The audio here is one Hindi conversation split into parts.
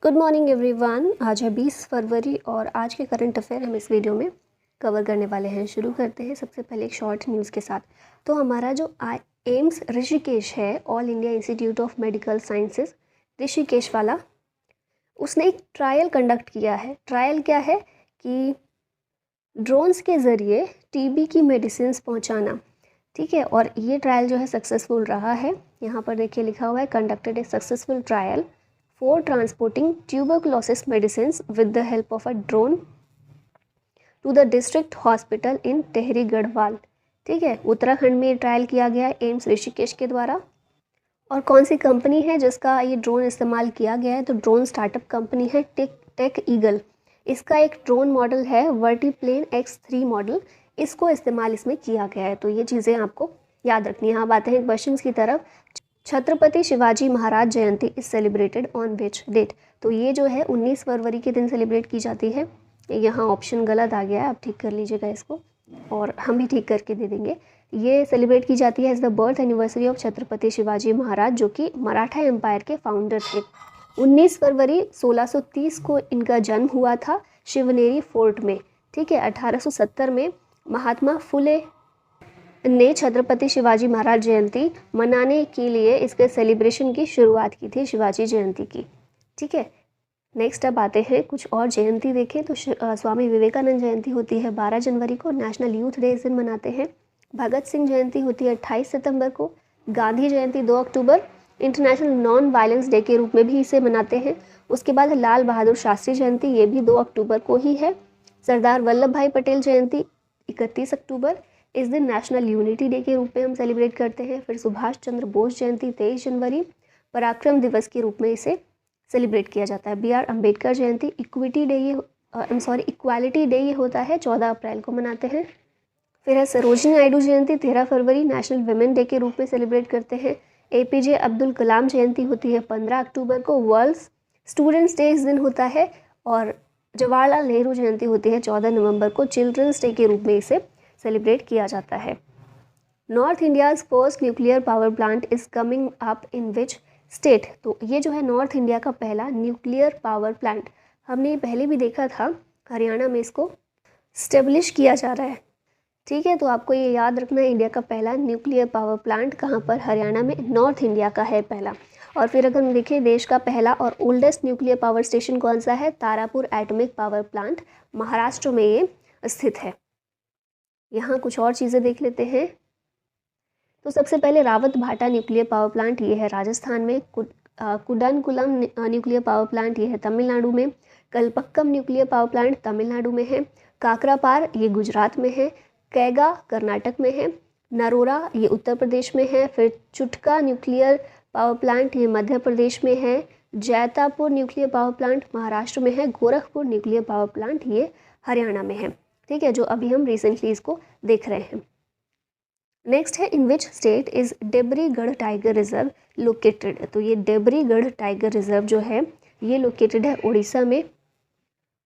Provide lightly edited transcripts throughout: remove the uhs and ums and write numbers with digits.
Good morning everyone. आज है 20 फरवरी और आज के करंट अफेयर हम इस वीडियो में कवर करने वाले हैं। शुरू करते हैं सबसे पहले एक शॉर्ट न्यूज़ के साथ। तो हमारा जो एम्स ऋषिकेश है, all India institute of medical sciences Rishikesh वाला, उसने एक ट्रायल कंडक्ट किया है। ट्रायल क्या है कि ड्रोन्स के ज़रिए टीबी की मेडिसिन पहुँचाना। ठीक है, और ये ट्रायल जो है सक्सेसफुल रहा है। यहाँ पर देखिए लिखा हुआ है conducted A successful trial for transporting tuberculosis medicines with the help of a drone to the district hospital in Tehri Garhwal. ठीक है, उत्तराखंड में ट्रायल किया गया एम्स ऋषिकेश के द्वारा। और कौन सी कंपनी है जिसका ये ड्रोन इस्तेमाल किया गया है? तो ड्रोन स्टार्टअप कंपनी है टेक ईगल। इसका एक ड्रोन मॉडल है वर्टीप्लेन X3 मॉडल, इसको इस्तेमाल इसमें किया गया है। तो ये चीज़ें आपको याद रखनी है। अब आते हैं क्वेश्चन की तरफ। Chhatrapati Shivaji Maharaj Jayanti is celebrated on which date? तो ये जो है 19 फरवरी के दिन सेलिब्रेट की जाती है। यहाँ ऑप्शन गलत आ गया है, आप ठीक कर लीजिएगा इसको, और हम भी ठीक करके दे देंगे। ये सेलिब्रेट की जाती है as the birth anniversary of Chhatrapati Shivaji Maharaj, जो कि मराठा एम्पायर के फाउंडर थे। 19 फरवरी 1630 को इनका जन्म हुआ था शिवनेरी फोर्ट में। ठीक है, 1870 में महात्मा फुले ने छत्रपति शिवाजी महाराज जयंती मनाने के लिए इसके सेलिब्रेशन की शुरुआत की थी, शिवाजी जयंती की। ठीक है, नेक्स्ट अब आते हैं कुछ और जयंती देखें तो स्वामी विवेकानंद जयंती होती है 12 जनवरी को, नेशनल यूथ डे इस दिन मनाते हैं। भगत सिंह जयंती होती है 28 सितंबर को। गांधी जयंती 2 अक्टूबर, इंटरनेशनल नॉन वायलेंस डे के रूप में भी इसे मनाते हैं। उसके बाद लाल बहादुर शास्त्री जयंती, ये भी 2 अक्टूबर को ही है। सरदार वल्लभ भाई पटेल जयंती 31 अक्टूबर, इस दिन नेशनल यूनिटी डे के रूप में हम सेलिब्रेट करते हैं। फिर सुभाष चंद्र बोस जयंती 23 जनवरी, पराक्रम दिवस के रूप में इसे सेलिब्रेट किया जाता है। B.R. अम्बेडकर जयंती इक्विटी डे इक्वालिटी डे ये होता है 14 अप्रैल को मनाते हैं। फिर है सरोजिनी नायडू जयंती 13 फरवरी, नेशनल वुमेन डे के रूप में सेलिब्रेट करते हैं। APJ अब्दुल कलाम जयंती होती है 15 अक्टूबर को, वर्ल्ड स्टूडेंट्स डे इस दिन होता है। और जवाहरलाल नेहरू जयंती होती है 14 नवंबर को, चिल्ड्रंस डे के रूप में इसे सेलिब्रेट किया जाता है। North India's first nuclear power plant is coming up in which state? तो ये जो है नॉर्थ इंडिया का पहला न्यूक्लियर पावर प्लांट, हमने पहले भी देखा था, हरियाणा में इसको स्टेब्लिश किया जा रहा है। ठीक है, तो आपको ये याद रखना है, इंडिया का पहला न्यूक्लियर पावर प्लांट कहाँ पर? हरियाणा में, नॉर्थ इंडिया का है पहला। और फिर अगर हम देखें देश का पहला और ओल्डेस्ट न्यूक्लियर पावर स्टेशन कौन सा है? Tarapur atomic power plant, Maharashtra में ये स्थित है। यहाँ कुछ और चीज़ें देख लेते हैं। तो सबसे पहले रावत भाटा न्यूक्लियर पावर प्लांट, ये है राजस्थान में। कुडानकुलम न्यूक्लियर पावर प्लांट, ये है तमिलनाडु में। Kalpakkam nuclear power plant Tamil Nadu में है। काकरापार ये गुजरात में है। कैगा कर्नाटक में है। नरोरा ये उत्तर प्रदेश में है। फिर चुटका न्यूक्लियर पावर प्लांट ये मध्य प्रदेश में है। Jaitapur nuclear power plant Maharashtra में है। गोरखपुर न्यूक्लियर पावर प्लांट ये हरियाणा में है। ठीक है, जो अभी हम रिसेंटली इसको देख रहे हैं। नेक्स्ट है in which state is Debrigarh tiger reserve located? तो ये डेबरीगढ़ टाइगर रिजर्व जो है ये लोकेटेड है उड़ीसा में।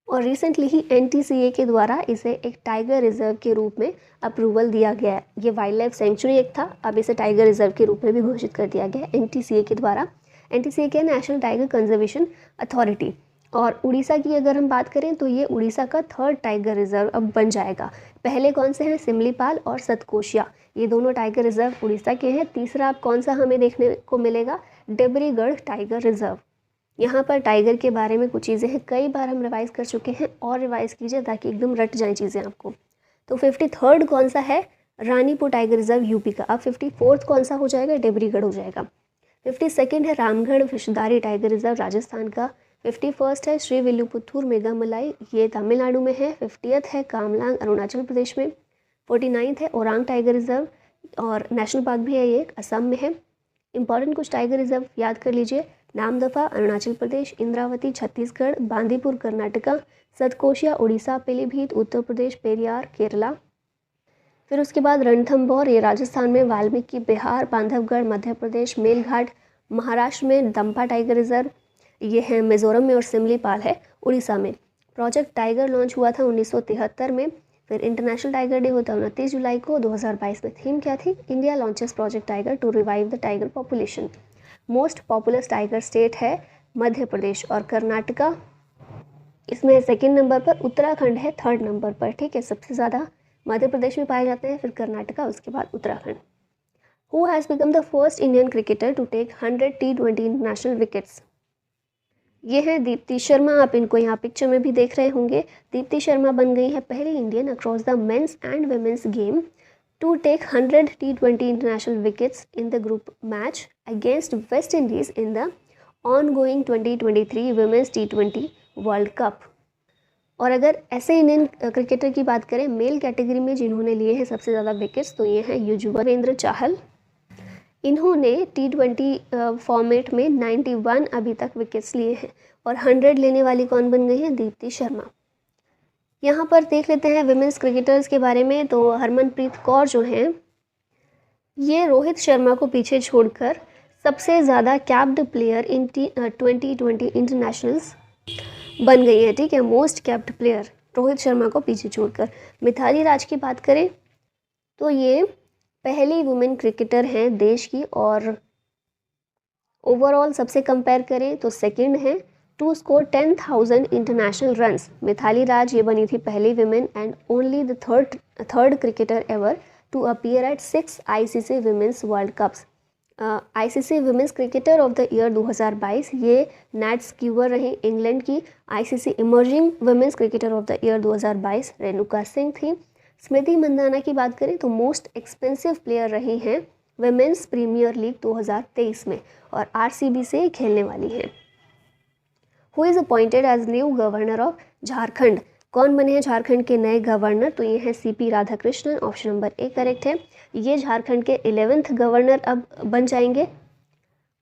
और रिसेंटली ही NTCA के द्वारा इसे एक टाइगर रिजर्व के रूप में अप्रूवल दिया गया है। ये वाइल्ड लाइफ सेंचुरी एक था, अब इसे टाइगर रिजर्व के रूप में भी घोषित कर दिया गया है NTCA के द्वारा। NTCA क्या है? National tiger conservation authority. और उड़ीसा की अगर हम बात करें तो ये उड़ीसा का 3rd टाइगर रिजर्व अब बन जाएगा। पहले कौन से हैं? सिमलीपाल और सतकोशिया, ये दोनों टाइगर रिजर्व उड़ीसा के हैं। तीसरा अब कौन सा हमें देखने को मिलेगा? Debrigarh tiger reserve. यहाँ पर टाइगर के बारे में कुछ चीज़ें हैं, कई बार हम रिवाइज़ कर चुके हैं, और रिवाइज़ कीजिए ताकि एकदम रट जाएँ चीज़ें आपको। तो 53rd कौन सा है? रानीपुर टाइगर रिजर्व यूपी का। अब 54th कौन सा हो जाएगा? डेबरीगढ़ हो जाएगा। 52nd है रामगढ़ विषधारी टाइगर रिजर्व राजस्थान का। 51st है श्री विल्लुपुथुर मेघामलाई, ये तमिलनाडु में है। 50th है कामलांग अरुणाचल प्रदेश में। 49th है ओरांग टाइगर रिजर्व, और नेशनल पार्क भी है ये, असम में है। इंपॉर्टेंट कुछ टाइगर रिजर्व याद कर लीजिए। नामदफा अरुणाचल प्रदेश, इंद्रावती छत्तीसगढ़, बांदीपुर कर्नाटका, सतकोशिया उड़ीसा, पीलीभीत उत्तर प्रदेश, पेरियार केरला। फिर उसके बाद रणथंभौर ये राजस्थान में, वाल्मीकि बिहार, बांधवगढ़ मध्य प्रदेश, मेलघाट महाराष्ट्र में, दंपा टाइगर रिजर्व ये है मिजोरम में, और सिमलीपाल है उड़ीसा में। प्रोजेक्ट टाइगर लॉन्च हुआ था 1973 में। फिर इंटरनेशनल टाइगर डे होता है 29 जुलाई को। 2022 में थीम क्या थी? India launches project tiger to revive the tiger population. Most populous tiger state है मध्य प्रदेश और कर्नाटका इसमें सेकंड नंबर पर, उत्तराखंड है थर्ड नंबर पर। ठीक है, सबसे ज़्यादा मध्य प्रदेश में पाए जाते हैं, फिर कर्नाटका, उसके बाद Uttarakhand. Who has become the first Indian cricketer to take 100 T20 international wickets? ये है दीप्ति शर्मा। आप इनको यहाँ पिक्चर में भी देख रहे होंगे। दीप्ति शर्मा बन गई है पहली Indian across the men's and women's game to take 100 T20 international wickets in the group match against West Indies in the ongoing 2023 women's T20 world cup. और अगर ऐसे इंडियन क्रिकेटर की बात करें मेल कैटेगरी में जिन्होंने लिए हैं सबसे ज़्यादा विकेट्स, तो ये हैं युजवेंद्र चाहल। इन्होंने T20 फॉर्मेट में 91 अभी तक विकेट्स लिए हैं। और 100 लेने वाली कौन बन गई है? दीप्ति शर्मा। यहाँ पर देख लेते हैं विमेंस क्रिकेटर्स के बारे में। तो हरमनप्रीत कौर जो हैं, ये रोहित शर्मा को पीछे छोड़कर सबसे ज़्यादा कैप्ड प्लेयर इन 2020 इंटरनेशनल्स बन गई है। ठीक है, most capped player Rohit Sharma को पीछे छोड़कर। मिथाली राज की बात करें तो ये पहली वुमेन क्रिकेटर हैं देश की, और ओवरऑल सबसे कंपेयर करें तो सेकंड है to score 10,000 international runs. Mithali Raj ये बनी थी पहली women and only the third cricketer ever to appear at 6 ICC women's world cups. ICC women's cricketer of the year 2022 ये नैट स्क्यूअर रही इंग्लैंड की। ICC emerging women's cricketer of the year 2022 Renuka Singh थी। स्मृति मंदाना की बात करें तो मोस्ट एक्सपेंसिव प्लेयर रही हैं वुमेन्स प्रीमियर लीग 2023 में, और RCB से खेलने वाली हैं। Who is appointed as new governor of Jharkhand? कौन बने हैं झारखंड के नए गवर्नर? तो ये हैं CP Radhakrishnan. Option number A correct है। ये झारखंड के 11th गवर्नर अब बन जाएंगे।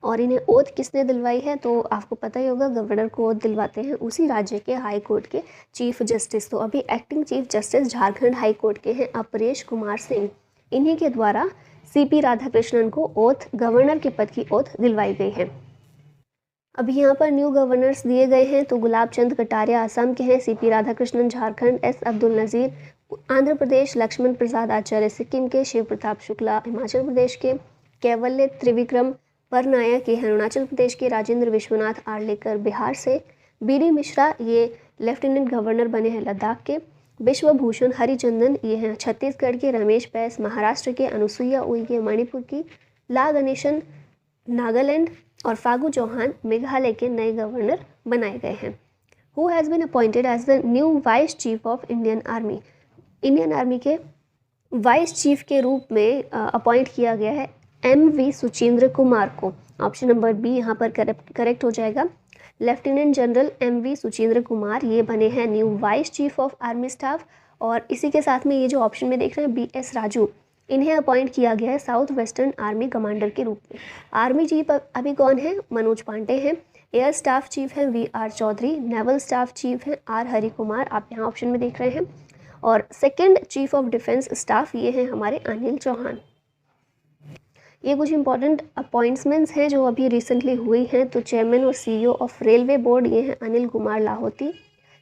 और इन्हें ओथ किसने दिलवाई है? तो आपको पता ही होगा, गवर्नर को ओथ दिलवाते हैं उसी राज्य के हाई कोर्ट के चीफ जस्टिस। तो अभी acting chief justice Jharkhand high court के हैं अपरेश कुमार सिंह। इन्हीं के द्वारा CP राधाकृष्णन को ओथ, गवर्नर के पद की ओथ दिलवाई गई है। अभी यहाँ पर न्यू गवर्नर्स दिए गए हैं। तो गुलाब चंद कटारिया असम के हैं, CP राधाकृष्णन झारखंड, S अब्दुल नज़ीर आंध्र प्रदेश, लक्ष्मण प्रसाद आचार्य सिक्किम के, शिव प्रताप शुक्ला हिमाचल प्रदेश के, कैवल्य त्रिविक्रम परनायक ये अरुणाचल प्रदेश के, राजेंद्र विश्वनाथ आर्लेकर बिहार से, BD मिश्रा ये लेफ्टिनेंट गवर्नर बने हैं लद्दाख के, विश्वभूषण हरिचंदन ये हैं छत्तीसगढ़ के, रमेश बैस महाराष्ट्र के, अनुसुईया उइके मणिपुर की, ला गणेशन नागालैंड और फागू चौहान मेघालय के नए गवर्नर बनाए गए हैं। Who has been appointed as the new vice chief of Indian army? Indian army के वाइस चीफ के रूप में अपॉइंट किया गया है MV सुचेंद्र कुमार को। ऑप्शन नंबर B यहाँ पर करेक्ट हो जाएगा। Lieutenant general MV Suchindra Kumar ये बने हैं new vice chief of army staff. और इसी के साथ में ये जो ऑप्शन में देख रहे हैं BS राजू, इन्हें अपॉइंट किया गया है साउथ वेस्टर्न आर्मी कमांडर के रूप में। आर्मी चीफ अभी कौन है? मनोज पांडे हैं। एयर स्टाफ चीफ हैं VR Chaudhari. Naval staff chief हैं R हरि कुमार, आप यहाँ ऑप्शन में देख रहे हैं। और second chief of defence staff ये हैं हमारे अनिल चौहान। ये कुछ इंपॉर्टेंट अपॉइंटमेंट्स हैं जो अभी रिसेंटली हुई हैं। तो चेयरमैन और CEO ऑफ रेलवे बोर्ड ये हैं Anil Kumar Lahoti.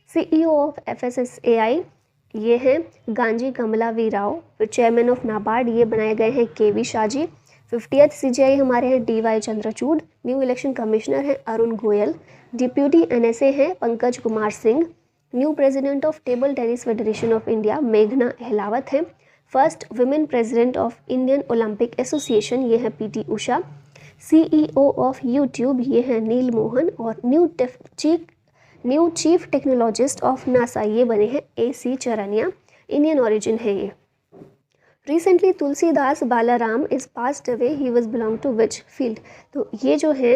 CEO of FSSAI ये हैं गांजी कमला वी राव। फिर चेयरमैन ऑफ नाबार्ड ये बनाए गए हैं KV शाजी। 50th CGI हमारे हैं DY Chandrachud. New election commissioner हैं अरुण गोयल। डिप्यूटी NSA हैं Pankaj Kumar Singh. New president of table tennis federation of India मेघना अहलावत हैं। First women president of Indian Olympic association ये है PT Usha. CEO of YouTube ये हैं नील मोहन। और new chief technologist of NASA ये बने हैं AC चरनिया। इंडियन ऑरिजिन है ये। Recently Tulsidas Balaram is passed away, he was belong to which field? तो ये जो है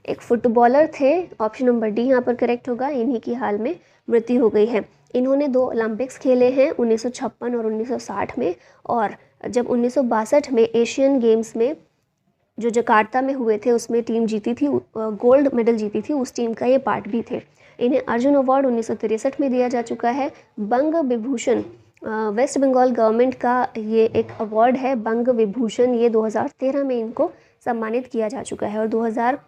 एक फुटबॉलर थे। ऑप्शन नंबर D यहाँ पर करेक्ट होगा। इन्हीं की हाल में मृत्यु हो गई है। इन्होंने 2 ओलंपिक्स खेले हैं 1956 और 1960 में। और जब 1962 में एशियन गेम्स में जो जकार्ता में हुए थे उसमें टीम जीती थी, गोल्ड मेडल जीती थी, उस टीम का ये पार्ट भी थे। इन्हें अर्जुन अवार्ड 1963 में दिया जा चुका है। बंग विभूषण वेस्ट बंगाल गवर्नमेंट का ये एक अवार्ड है बंग विभूषण, ये 2013 में इनको सम्मानित किया जा चुका है। और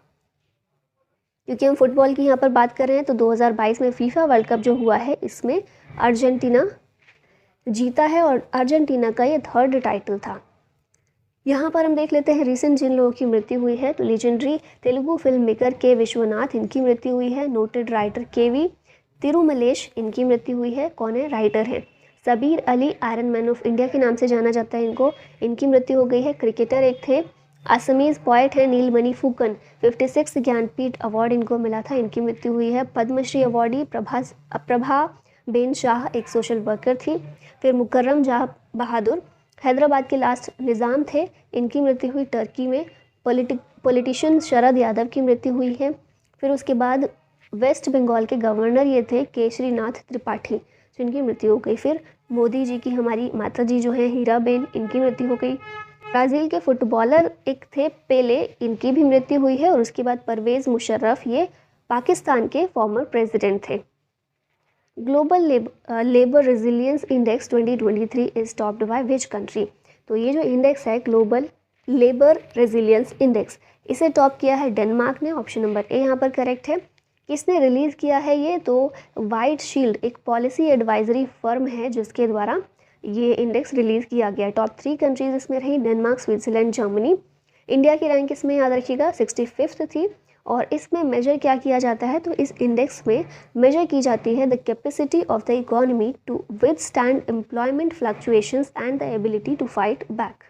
क्योंकि हम फुटबॉल की यहाँ पर बात कर रहे हैं तो 2022 में फीफा वर्ल्ड कप जो हुआ है इसमें अर्जेंटीना जीता है और अर्जेंटीना का ये 3rd टाइटल था। यहाँ पर हम देख लेते हैं रिसेंट जिन लोगों की मृत्यु हुई है। तो लीजेंडरी तेलुगु फिल्म मेकर के विश्वनाथ, इनकी मृत्यु हुई है। नोटेड राइटर केवी तिरुमलेश, इनकी मृत्यु हुई है। कौन है? राइटर है। Sabir Ali, iron man of India के नाम से जाना जाता है इनको, इनकी मृत्यु हो गई है। क्रिकेटर एक थे। असमीज पोएट है नीलमणि फुकन, 56 ज्ञानपीठ अवार्ड इनको मिला था, इनकी मृत्यु हुई है। पद्मश्री अवार्डी प्रभा बेन शाह एक सोशल वर्कर थी। फिर मुकर्रम जहाँ बहादुर हैदराबाद के लास्ट निज़ाम थे, इनकी मृत्यु हुई। टर्की में पॉलिटिशियन शरद यादव की मृत्यु हुई है। फिर उसके बाद वेस्ट बंगाल के गवर्नर ये थे केशरीनाथ त्रिपाठी, जिनकी मृत्यु हो गई। फिर मोदी जी की हमारी माता जी जो है हीराबेन, इनकी मृत्यु हो गई। ब्राज़ील के फुटबॉलर एक थे पेले, इनकी भी मृत्यु हुई है। और उसके बाद परवेज़ मुशर्रफ, ये पाकिस्तान के फॉर्मर प्रेसिडेंट थे। Global labour resilience index 2023 is topped by which country? तो ये जो इंडेक्स है ग्लोबल लेबर रेजिलियंस इंडेक्स, इसे टॉप किया है डेनमार्क ने। ऑप्शन नंबर ए यहाँ पर करेक्ट है। किसने रिलीज़ किया है ये? तो वाइट शील्ड एक पॉलिसी एडवाइजरी फर्म है जिसके द्वारा ये इंडेक्स रिलीज़ किया गया। टॉप 3 कंट्रीज इसमें रही डेनमार्क, स्विट्ज़रलैंड, जर्मनी। इंडिया की रैंक इसमें याद रखिएगा 65th थी। और इसमें मेजर क्या किया जाता है? तो इस इंडेक्स में मेजर की जाती है the capacity of the economy to withstand employment fluctuations and the ability to fight back.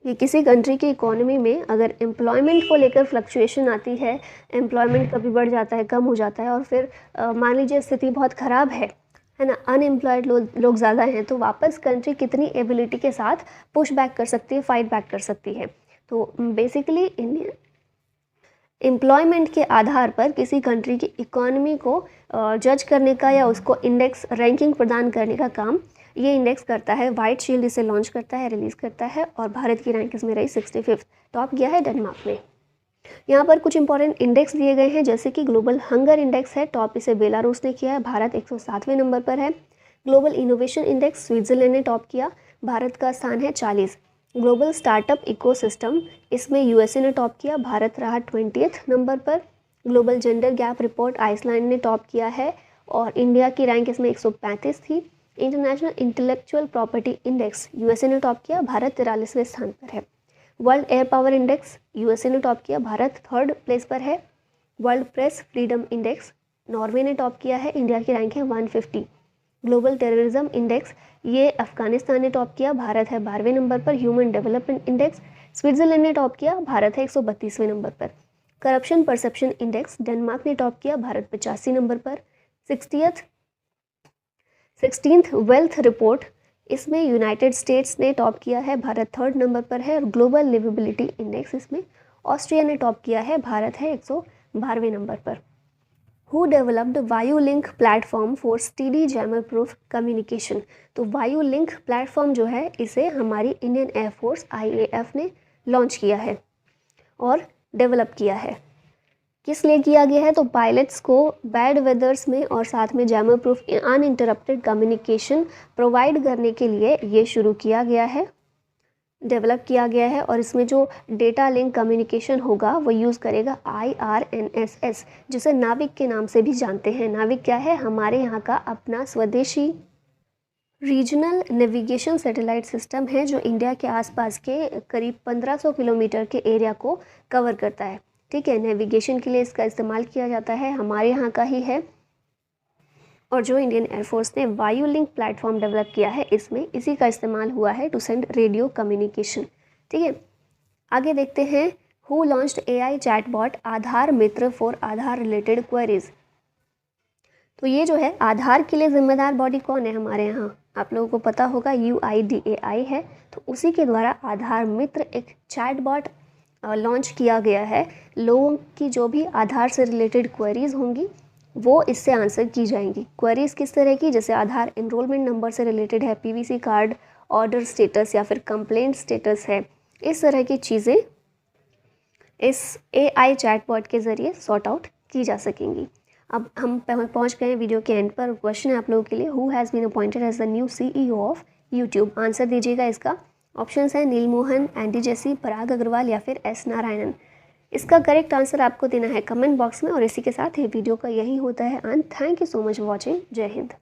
ये किसी कंट्री की इकोनॉमी में अगर एम्प्लॉयमेंट को लेकर फ्लक्चुएशन आती है, एम्प्लॉयमेंट कभी बढ़ जाता है, कम हो जाता है, और फिर मान लीजिए स्थिति बहुत ख़राब है ना, अनएम्प्लॉयड लोग ज़्यादा हैं, तो वापस कंट्री कितनी एबिलिटी के साथ पुश बैक कर सकती है, फाइट बैक कर सकती है। तो बेसिकली एम्प्लॉयमेंट के आधार पर किसी कंट्री की इकोनॉमी को जज करने का या उसको इंडेक्स रैंकिंग प्रदान करने का काम ये इंडेक्स करता है। वाइट शील्ड इसे लॉन्च करता है, रिलीज़ करता है। और भारत की रैंक इसमें रही 65th, टॉप किया है डेनमार्क ने। यहाँ पर कुछ इंपॉर्टेंट इंडेक्स दिए गए हैं, जैसे कि ग्लोबल हंगर इंडेक्स है, टॉप इसे बेलारूस ने किया है, भारत 107वें नंबर पर है। ग्लोबल इनोवेशन इंडेक्स स्विट्ज़रलैंड ने टॉप किया, भारत का स्थान है 40। ग्लोबल स्टार्टअप इकोसिस्टम, इसमें यूएसए ने टॉप किया, भारत रहा 20th नंबर पर। Global gender gap report Iceland ने टॉप किया है और इंडिया की रैंक इसमें 135 थी। International intellectual property index USA ने टॉप किया, भारत 43वें स्थान पर है। World air power index USA ने टॉप किया, भारत 3rd प्लेस पर है। World press freedom index Norway ने टॉप किया है, इंडिया की रैंक है 150। ग्लोबल टेररिज्म इंडेक्स ये अफगानिस्तान ने टॉप किया, भारत है 12वें नंबर पर। ह्यूमन डेवलपमेंट इंडेक्स स्विट्ज़रलैंड ने टॉप किया, भारत है 132वें नंबर पर। करप्शन परसेप्शन इंडेक्स डेनमार्क ने टॉप किया, भारत 85 नंबर पर। 16th वेल्थ रिपोर्ट, इसमें यूनाइटेड स्टेट्स ने टॉप किया है, भारत 3rd नंबर पर है। और ग्लोबल लिवेबिलिटी इंडेक्स इसमें ऑस्ट्रिया ने टॉप किया है, भारत है 112वें नंबर पर। हु डेवलप्ड वायु link platform for steady jammer proof communication? तो वायु लिंक प्लेटफॉर्म जो है इसे हमारी इंडियन एयरफोर्स IAF ने लॉन्च किया है और डेवलप किया है। किस लिए किया गया है? तो पायलट्स को बैड वेदर्स में और साथ में jammer proof uninterrupted communication provide करने के लिए ये शुरू किया गया है, डेवलप किया गया है। और इसमें जो डेटा लिंक कम्युनिकेशन होगा वो यूज़ करेगा IRNSS, जिसे नाविक के नाम से भी जानते हैं। नाविक क्या है? हमारे यहाँ का अपना स्वदेशी रीजनल नेविगेशन सैटेलाइट सिस्टम है जो इंडिया के आसपास के करीब 1500 किलोमीटर के एरिया को कवर करता है। ठीक है, नेविगेशन के लिए इसका इस्तेमाल किया जाता है, हमारे यहाँ का ही है। और जो इंडियन एयरफोर्स ने वायु लिंक प्लेटफॉर्म डेवलप किया है, इसमें इसी का इस्तेमाल हुआ है टू सेंड रेडियो कम्युनिकेशन। ठीक है, आगे देखते हैं। Who launched AI chatbot Aadhaar Mitra for Aadhaar related queries? तो ये जो है आधार के लिए जिम्मेदार बॉडी कौन है हमारे यहाँ? आप लोगों को पता होगा UIDAI है। तो उसी के द्वारा आधार मित्र एक चैटबॉट लॉन्च किया गया है। लोगों की जो भी आधार से रिलेटेड क्वेरीज होंगी वो इससे आंसर की जाएंगी। क्वेरीज किस तरह की? जैसे आधार एनरोलमेंट नंबर से रिलेटेड है, PVC कार्ड ऑर्डर स्टेटस या फिर कंप्लेंट स्टेटस है, इस तरह की चीज़ें इस AI चैटबॉट के ज़रिए सॉर्ट आउट की जा सकेंगी। अब हम पहुंच गए वीडियो के एंड पर। क्वेश्चन है आप लोगों के लिए, who has been appointed as the new CEO of YouTube? Answer दीजिएगा इसका। ऑप्शंस हैं नीलमोहन, एंडी जेसी, पराग अग्रवाल या फिर S नारायणन। इसका करेक्ट आंसर आपको देना है कमेंट बॉक्स में। और इसी के साथ ये वीडियो का यही होता है अंत। Thank you so much for watching. जय हिंद।